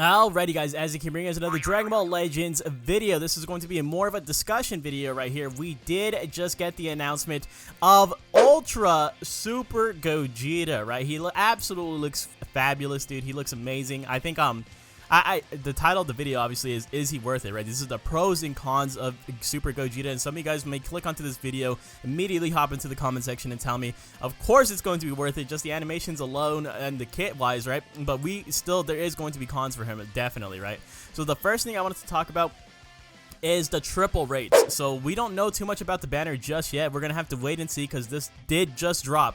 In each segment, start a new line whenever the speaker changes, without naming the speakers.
Alrighty guys, as you can bring us another Dragon Ball Legends video. This is going to be more of a discussion video right here. We did just get the announcement of Ultra Super Gogeta, right? He absolutely looks fabulous, dude. He looks amazing. I think the title of the video obviously is he worth it, right? This is the pros and cons of Super Gogeta, and some of you guys may click onto this video, immediately hop into the comment section and tell me, of course it's going to be worth it, just the animations alone and the kit wise, right? But there is going to be cons for him, definitely, right? So the first thing I wanted to talk about is the triple rates. So we don't know too much about the banner just yet. We're gonna have to wait and see because this did just drop.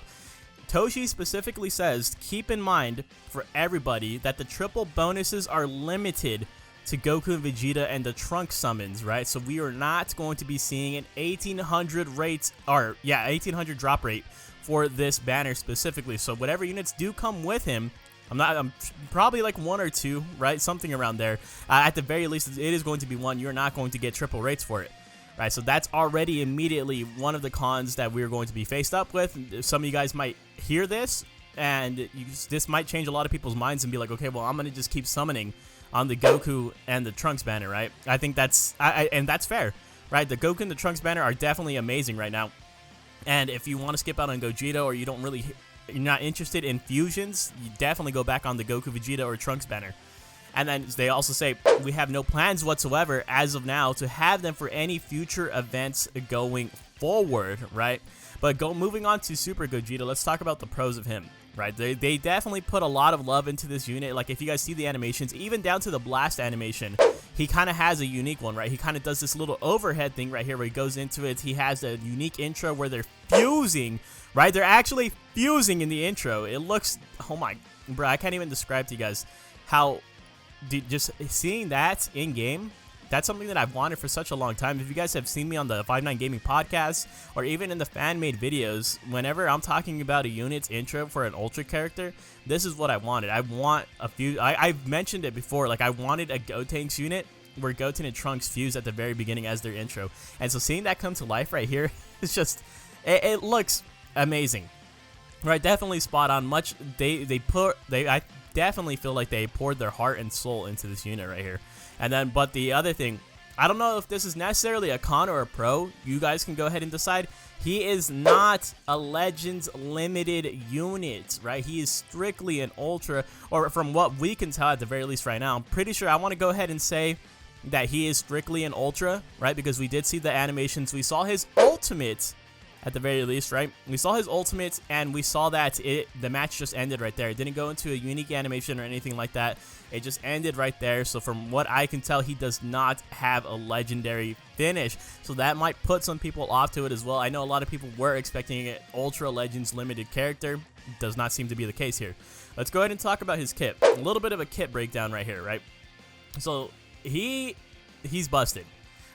Toshi specifically says, keep in mind for everybody that the triple bonuses are limited to Goku and Vegeta and the Trunks summons, right? So we are not going to be seeing an 1800 1800 drop rate for this banner specifically. So whatever units do come with him, I'm probably like one or two, right? Something around there. At the very least, it is going to be one. You're not going to get triple rates for it. Right, so that's already immediately one of the cons that we're going to be faced up with. Some of you guys might hear this, and this might change a lot of people's minds and be like, okay, well, I'm going to just keep summoning on the Goku and the Trunks banner, right? I think that's, and that's fair, right? The Goku and the Trunks banner are definitely amazing right now. And if you want to skip out on Gogeta or you're not interested in fusions, you definitely go back on the Goku, Vegeta, or Trunks banner. And then they also say, we have no plans whatsoever as of now to have them for any future events going forward, right? But moving on to Super Gogeta, let's talk about the pros of him, right? They definitely put a lot of love into this unit. Like, if you guys see the animations, even down to the blast animation, he kind of has a unique one, right? He kind of does this little overhead thing right here where he goes into it. He has a unique intro where they're fusing, right? They're actually fusing in the intro. It looks, oh my, bro, I can't even describe to you guys how... Dude, just seeing that in game, that's something that I've wanted for such a long time. If you guys have seen me on the 5-9 Gaming podcast or even in the fan-made videos, whenever I'm talking about a unit's intro for an Ultra character, this is what I wanted. I want a few. I've mentioned it before. Like, I wanted a Gotenks unit where Goten and Trunks fuse at the very beginning as their intro, and so seeing that come to life right here, it's just it looks amazing, right? Definitely spot on. I definitely feel like they poured their heart and soul into this unit right here. And then, but the other thing, I don't know if this is necessarily a con or a pro. You guys can go ahead and decide. He is not a Legends limited unit, right? He is strictly an Ultra, or from what we can tell at the very least right now. I'm pretty sure I want to go ahead and say that he is strictly an Ultra, right? Because we did see the animations. We saw his ultimate at the very least, right? We saw his ultimate, and we saw that the match just ended right there. It didn't go into a unique animation or anything like that. It just ended right there. So from what I can tell, he does not have a legendary finish. So that might put some people off to it as well. I know a lot of people were expecting an Ultra Legends limited character. Does not seem to be the case here. Let's go ahead and talk about his kit. A little bit of a kit breakdown right here, right? So he's busted.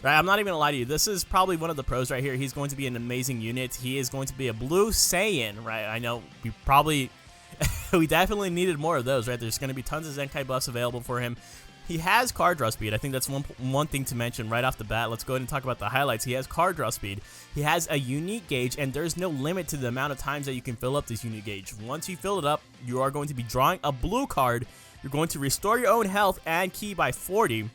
Right, I'm not even gonna lie to you. This is probably one of the pros right here. He's going to be an amazing unit. He is going to be a Blue Saiyan, right? I know we definitely needed more of those, right? There's going to be tons of Zenkai buffs available for him. He has card draw speed. I think that's one thing to mention right off the bat. Let's go ahead and talk about the highlights. He has card draw speed. He has a unique gauge, and there's no limit to the amount of times that you can fill up this unique gauge. Once you fill it up, you are going to be drawing a blue card. You're going to restore your own health and ki by 40.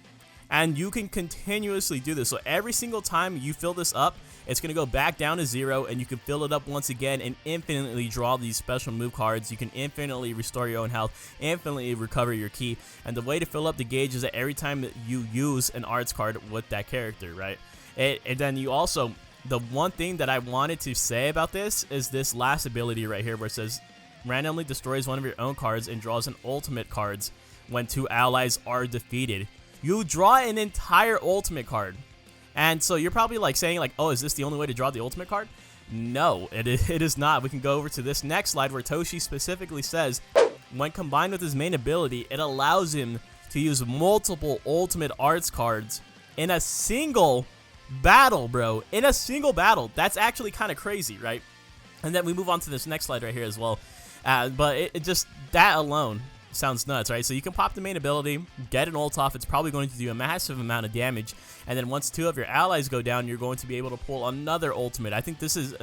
And you can continuously do this. So every single time you fill this up, it's going to go back down to 0, and you can fill it up once again and infinitely draw these special move cards. You can infinitely restore your own health, infinitely recover your ki. And the way to fill up the gauge is that every time that you use an arts card with that character, right? And then you also, the one thing that I wanted to say about this is this last ability right here where it says, randomly destroys one of your own cards and draws an ultimate cards when 2 allies are defeated. You draw an entire ultimate card. And so you're probably like saying like, oh, is this the only way to draw the ultimate card? No, it is not. We can go over to this next slide where Toshi specifically says, when combined with his main ability, it allows him to use multiple ultimate arts cards in a single battle, bro. In a single battle. That's actually kind of crazy, right? And then we move on to this next slide right here as well. But it just, that alone sounds nuts, right? So you can pop the main ability, get an ult off. It's probably going to do a massive amount of damage, and then once 2 of your allies go down, you're going to be able to pull another ultimate. I think this is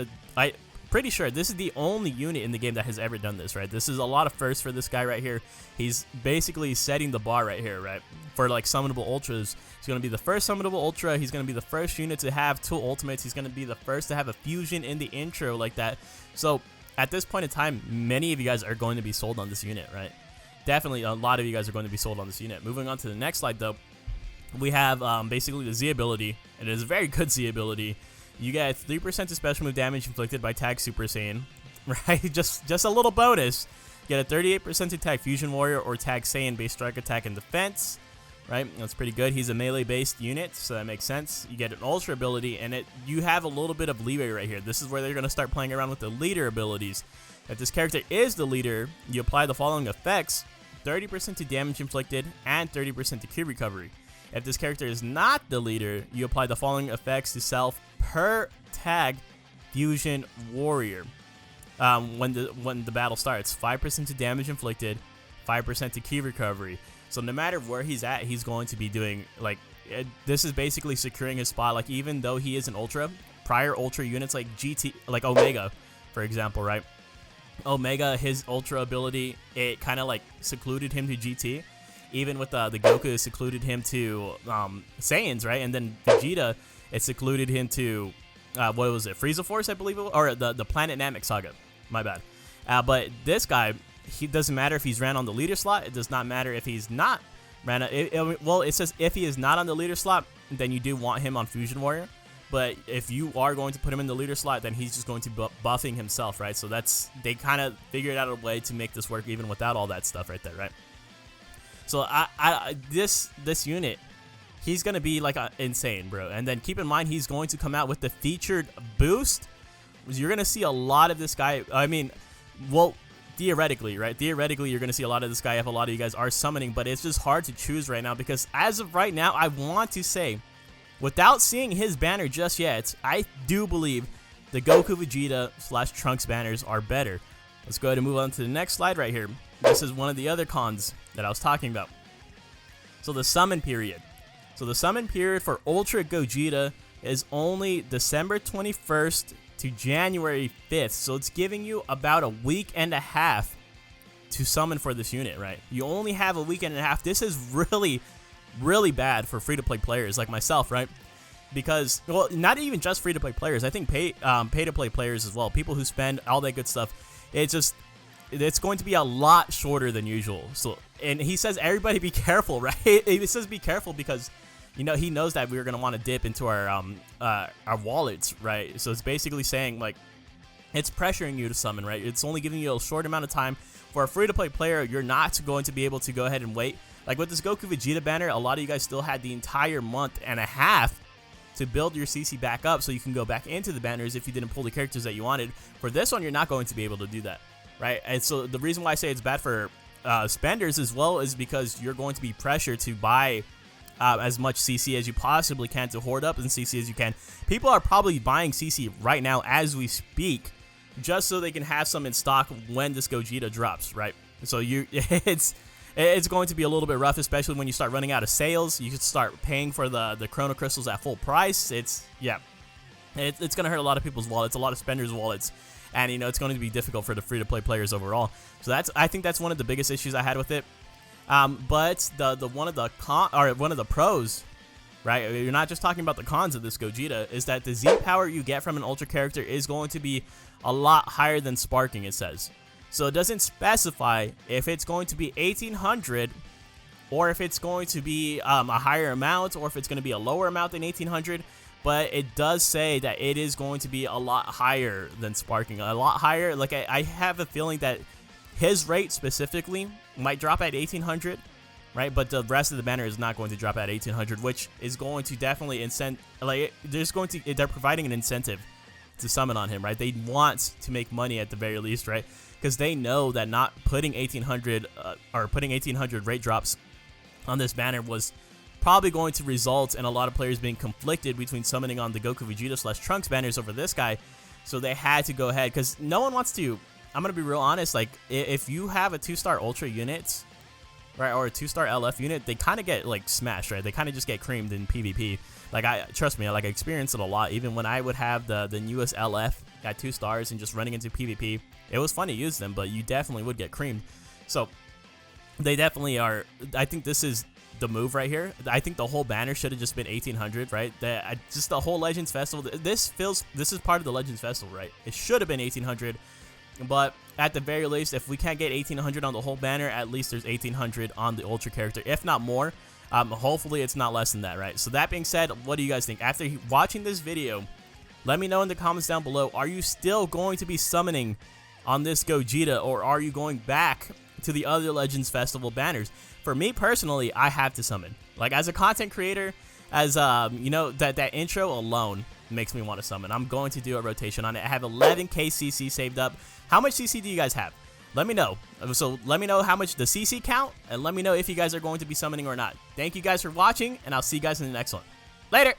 pretty sure this is the only unit in the game that has ever done this, right? This is a lot of firsts for this guy right here. He's basically setting the bar right here, right? For like summonable ultras. He's going to be the first summonable ultra. He's going to be the first unit to have 2 ultimates. He's going to be the first to have a fusion in the intro like that. So at this point in time, many of you guys are going to be sold on this unit, right? Definitely a lot of you guys are going to be sold on this unit. Moving on to the next slide though, we have basically the Z ability. It is a very good Z ability. You get 3% of special move damage inflicted by Tag Super Saiyan, right? Just a little bonus. You get a 38% to Tag Fusion Warrior or Tag Saiyan based strike attack and defense, right? That's pretty good. He's a melee based unit, so that makes sense. You get an Ultra ability, and you have a little bit of leeway right here. This is where they're going to start playing around with the leader abilities. If this character is the leader, you apply the following effects: 30% to damage inflicted and 30% to Q recovery. If this character is not the leader, you apply the following effects to self per Tag Fusion Warrior. When the battle starts, 5% to damage inflicted, 5% to key recovery. So no matter where he's at, he's going to be doing like this is basically securing his spot. Like even though he is an ultra, prior ultra units like GT, like Omega, for example, right? Omega, his ultra ability, it kind of like secluded him to GT. Even with the Goku, it secluded him to Saiyans, right? And then Vegeta, it secluded him to, what was it, Frieza Force, I believe it was? Or the Planet Namek Saga, my bad. But this guy, he doesn't matter if he's ran on the leader slot. It does not matter if he's not ran. Well, it says if he is not on the leader slot, then you do want him on Fusion Warrior. But if you are going to put him in the leader slot, then he's just going to be buffing himself, right? So they kind of figured out a way to make this work even without all that stuff right there, right? So this unit, he's gonna be like insane, bro. And then keep in mind he's going to come out with the featured boost. You're gonna see a lot of this guy. I mean, well, theoretically, right? Theoretically, you're gonna see a lot of this guy if a lot of you guys are summoning, but it's just hard to choose right now because as of right now, I want to say, without seeing his banner just yet, I do believe the Goku Vegeta / Trunks banners are better. Let's go ahead and move on to the next slide right here. This is one of the other cons that I was talking about. So the summon period. So the summon period for Ultra Gogeta is only December 21st to January 5th. So it's giving you about a week and a half to summon for this unit, right? You only have a week and a half. This is really, really bad for free-to-play players like myself, right? Because, well, not even just free-to-play players. I think pay-to-play players as well. People who spend all that good stuff. It's going to be a lot shorter than usual. So, and he says everybody be careful, right? He says be careful because, you know, he knows that we're gonna want to dip into our wallets, right? So it's basically saying like it's pressuring you to summon, right? It's only giving you a short amount of time. For a free-to-play player, you're not going to be able to go ahead and wait. Like with this Goku Vegeta banner, a lot of you guys still had the entire month and a half to build your CC back up so you can go back into the banners if you didn't pull the characters that you wanted. For this one, you're not going to be able to do that, right? And so the reason why I say it's bad for spenders as well is because you're going to be pressured to buy as much CC as you possibly can, to hoard up as CC as you can. People are probably buying CC right now as we speak just so they can have some in stock when this Gogeta drops, right? So it's going to be a little bit rough, especially when you start running out of sales. You could start paying for the Chrono Crystals at full price. It's going to hurt a lot of people's wallets, a lot of spenders' wallets, and you know it's going to be difficult for the free-to-play players overall. So I think that's one of the biggest issues I had with it. But one of the pros, right? You're not just talking about the cons of this Gogeta, is that the Z power you get from an Ultra character is going to be a lot higher than sparking, it says. So it doesn't specify if it's going to be 1800 or if it's going to be a higher amount or if it's going to be a lower amount than 1800. But it does say that it is going to be a lot higher than sparking, a lot higher. Like I have a feeling that his rate specifically might drop at 1800, right? But the rest of the banner is not going to drop at 1800, which is going to definitely they're providing an incentive to summon on him, right? They want to make money at the very least, right? Because they know that not putting 1800 or putting 1800 rate drops on this banner was probably going to result in a lot of players being conflicted between summoning on the Goku Vegeta / Trunks banners over this guy. So they had to go ahead because no one wants to. I'm gonna be real honest. Like if you have a 2-star Ultra unit, right, or a 2-star LF unit, they kind of get like smashed, right? They kind of just get creamed in PvP. Like trust me, I experienced it a lot. Even when I would have the newest LF got 2 stars, and just running into PvP, it was fun to use them, but you definitely would get creamed. So they definitely are. I think this is the move right here. I think the whole banner should have just been 1800, right? Just the whole Legends Festival. This is part of the Legends Festival, right? It should have been 1800, but at the very least, if we can't get 1800 on the whole banner, at least there's 1800 on the Ultra character, if not more. Hopefully it's not less than that, right? So that being said, what do you guys think? After watching this video, let me know in the comments down below. Are you still going to be summoning on this Gogeta, or are you going back to the other Legends Festival banners? For me personally, I have to summon. Like, as a content creator, as you know, that intro alone makes me want to summon. I'm going to do a rotation on it. I have 11k CC saved up. How much CC do you guys have? Let me know. So let me know how much the CC count, and let me know if you guys are going to be summoning or not. Thank you guys for watching, and I'll see you guys in the next one. Later!